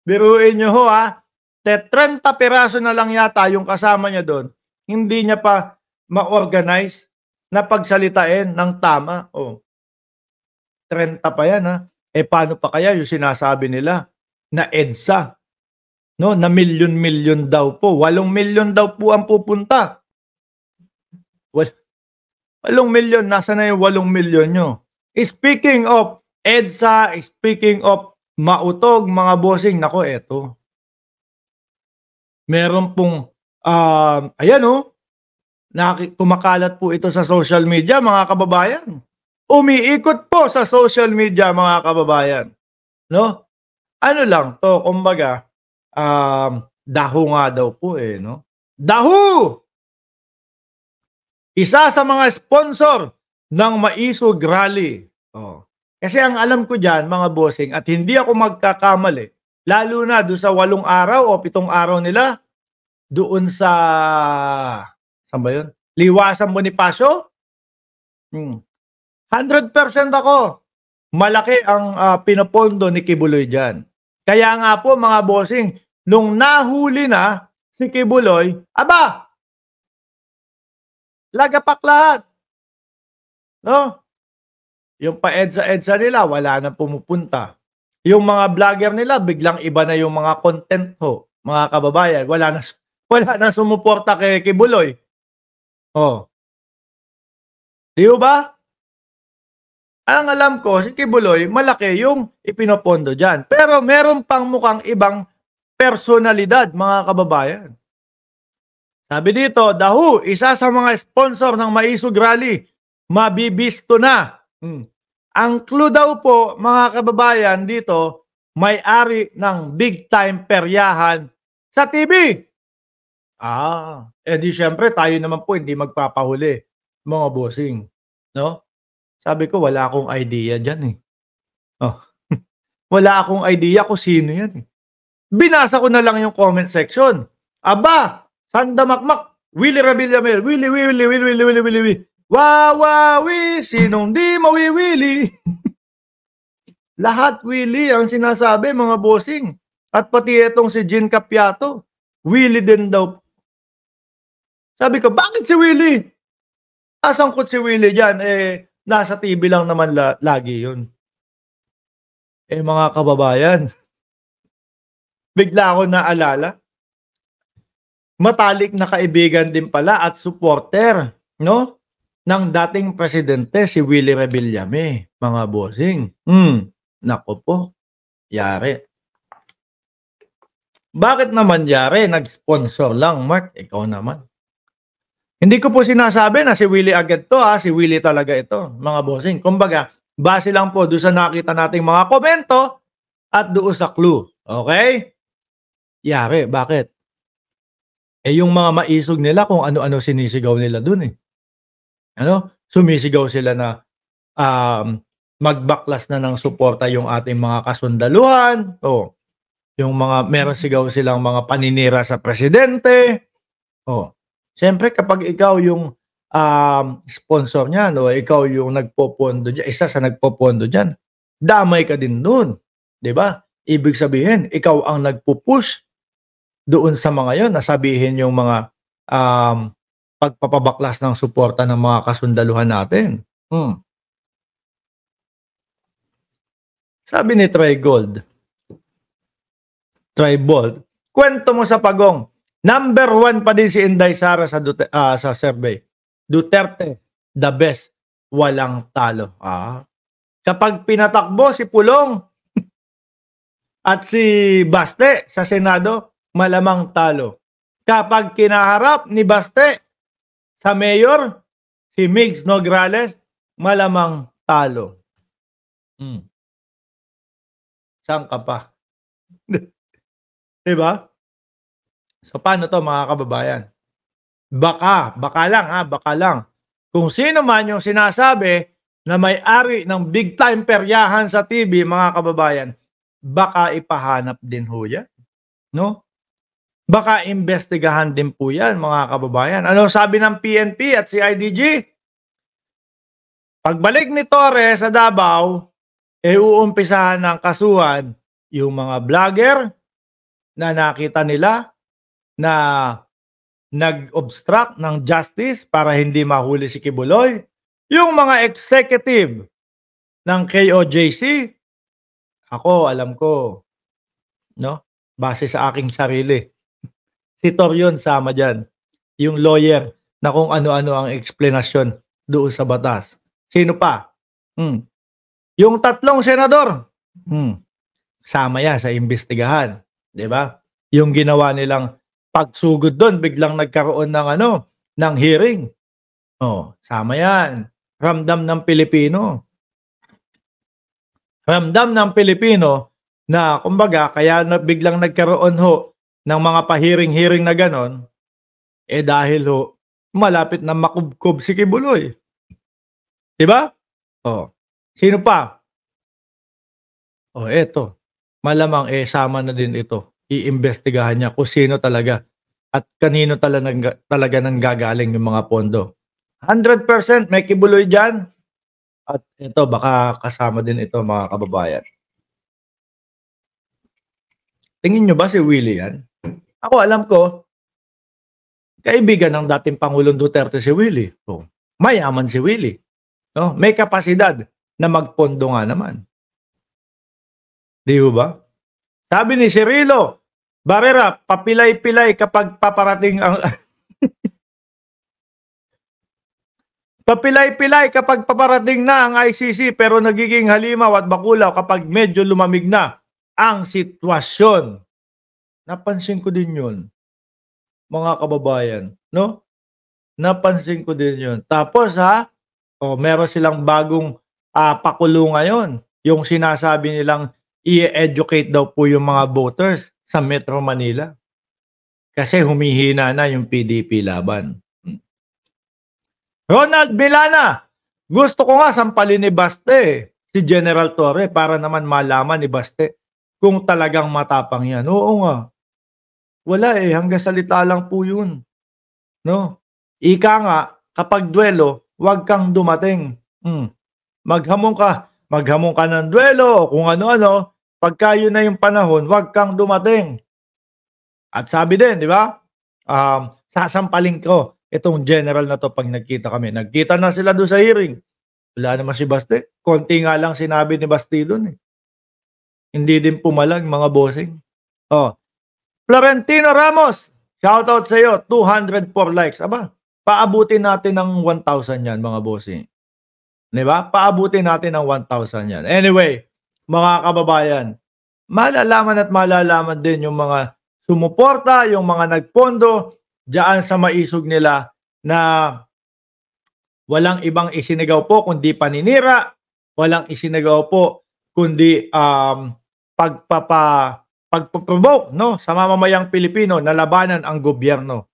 Biruin niyo ho, 30 piraso na lang yata yung kasama niya do'n, hindi niya pa ma-organize na pagsalitain ng tama. Oh, 30 pa yan, paano pa kaya yung sinasabi nila na EDSA, 'no, na milyon-milyon daw po, 8 milyon daw po ang pupunta. 8 milyon, nasaan na yung 8 milyon niyo? Speaking of EDSA, speaking of mautog mga bossing, naku eto. Meron pong, ayan kumakalat po ito sa social media mga kababayan. Umiikot po sa social media mga kababayan, 'no? Ano lang 'to, kumbaga, daho nga daw po, 'no? Daho! Isa sa mga sponsor ng Maisog Rally. Oh. Kasi ang alam ko diyan mga bossing, at hindi ako magkakamali, lalo na doon sa 8 araw o 7 araw nila doon sa, saan ba 'yun? Liwasan Bonifacio? 100% ako. Malaki ang pinopondo ni Kibuloy diyan. Kaya nga po mga bossing, nung nahuli na si Kibuloy, aba! Lagapak lahat. No? Yung pa-EDSA nila, wala na pumupunta. Yung mga vlogger nila, biglang iba na yung mga content ho, mga kababayan. Wala na sumuporta kay Kibuloy. Oh. Di ba? Ang alam ko, si Kibuloy, malaki yung ipinopondo dyan. Pero meron pang mukhang ibang personalidad, mga kababayan. Sabi dito, The Who, isa sa mga sponsor ng Maisog Rally, mabibisto na. Ang clue daw po, mga kababayan, dito, may-ari ng big time peryahan sa TV. Di syempre, tayo naman po hindi magpapahuli, mga bossing. No? Sabi ko, wala akong idea dyan wala akong idea kung sino yan Binasa ko na lang yung comment section. Aba! Sandamakmak, Willie Rabillame, Willie. Wawawi, sinong di mawiwili. Lahat Willie ang sinasabi mga bossing. At pati itong si Jean Capiato, Willie din daw. Sabi ko, bakit si Willie? Asangkot si Willie dyan? Nasa TV lang naman lagi yun. Mga kababayan, bigla ako naalala. Matalik na kaibigan din pala at supporter, no, ng dating presidente si Willie Revillame, mga bossing. Nako po, yari. Bakit naman yari? Nag-sponsor lang, Mark. Ikaw naman. Hindi ko po sinasabi na si Willie agad to, si Willie talaga ito, mga bossing. Kumbaga, base lang po doon sa nakita nating mga komento at doon sa clue. Okay? Yari, bakit? Yung mga maisog nila kung ano-ano sinisigaw nila dun Sumisigaw sila na magbaklas na ng suporta yung ating mga kasundaluhan. Yung mga meron sigaw silang mga paninira sa presidente. Siyempre kapag ikaw yung sponsor niyan o ikaw yung nagpopondo diyan, isa sa nagpopondo diyan, damay ka din doon, 'di ba? Ibig sabihin, ikaw ang nagpo-push doon sa mga yon na sabihin yung mga pagpapabaklas ng suporta ng mga kasundaluhan natin. Sabi ni Tribold, kwento mo sa Pagong, number 1 pa din si Inday Sara sa survey. Duterte, the best, walang talo. Kapag pinatakbo si Pulong at si Baste sa Senado, malamang talo. Kapag kinaharap ni Baste sa mayor, si Migs Nograles, malamang talo. Saan ka pa? Diba? So paano to mga kababayan? Baka lang. Kung sino man yung sinasabi na may-ari ng big time peryahan sa TV, mga kababayan, baka ipahanap din ho yan. No? Baka investigahan din po yan, mga kababayan. Ano sabi ng PNP at si IDG? Pagbalik ni Torres sa Davao, uumpisahan ng kasuhan yung mga vlogger, na nakita nila na nag-obstruct ng justice para hindi mahuli si Kibuloy? Yung mga executive ng KOJC, ako alam ko, no? Base sa aking sarili. Si Torion sama diyan, yung lawyer na kung ano-ano ang eksplanasyon doon sa batas. Sino pa? Yung 3 senador, sama yan sa imbestigahan, 'di ba? Yung ginawa nilang pagsugod doon biglang nagkaroon ng ng hearing. Oh, sama yan. Ramdam ng Pilipino. Ramdam ng Pilipino na kumbaga kaya na biglang nagkaroon ng mga pa-hearing-hearing na gano'n, dahil malapit na makubkob si Kibuloy. 'Di ba? Oh, sino pa? Oh, eto. Malamang, sama na din ito. Iimbestigahan niya kung sino talaga at kanino talaga nanggagaling yung mga pondo. 100% may Kibuloy diyan. At ito baka kasama din ito mga kababayan. Tingin nyo ba si Willie yan? Ako alam ko, kaibigan ng dating Pangulong Duterte si Willie. Oh, mayaman si Willie. No? May kapasidad na magpondo nga naman. Di ba? Sabi ni Cirilo Barrera, papilay-pilay kapag paparating ang papilay-pilay kapag paparating na ang ICC pero nagiging halimaw at bakulaw kapag medyo lumamig na ang sitwasyon. Napansin ko din yun, mga kababayan. No? Napansin ko din yun. Tapos meron silang bagong pakulo ngayon. Yung sinasabi nilang i-educate daw po yung mga voters sa Metro Manila. Kasi humihina na yung PDP laban. Ronald Milana, gusto ko nga sampalin ni Baste si General Torre para naman malaman ni Baste kung talagang matapang yan. Oo nga. Wala hanggang salita lang po yun. No? Ika nga, kapag duelo, huwag kang dumating. Maghamon ka ng duelo o kung ano-ano, pagka yun na yung panahon, huwag kang dumating. At sabi din, di ba? Sasampalin ko itong general na to pag nagkita kami. Nagkita na sila doon sa hearing. Wala naman si Baste. Konti nga lang sinabi ni Baste doon. Hindi din pumalag mga bossing. Florentino Ramos, shoutout sa iyo, 204 likes. Aba, paabutin natin ng 1,000 yan mga bossing. Di ba? Paabutin natin ng 1,000 yan. Anyway, mga kababayan, malalaman din yung mga sumuporta, yung mga nagpondo diyan sa maisog nila na walang ibang isinigaw po kundi paninira, walang isinigaw po kundi pagpaprovoke, no, sa mamamayang Pilipino na labanan ang gobyerno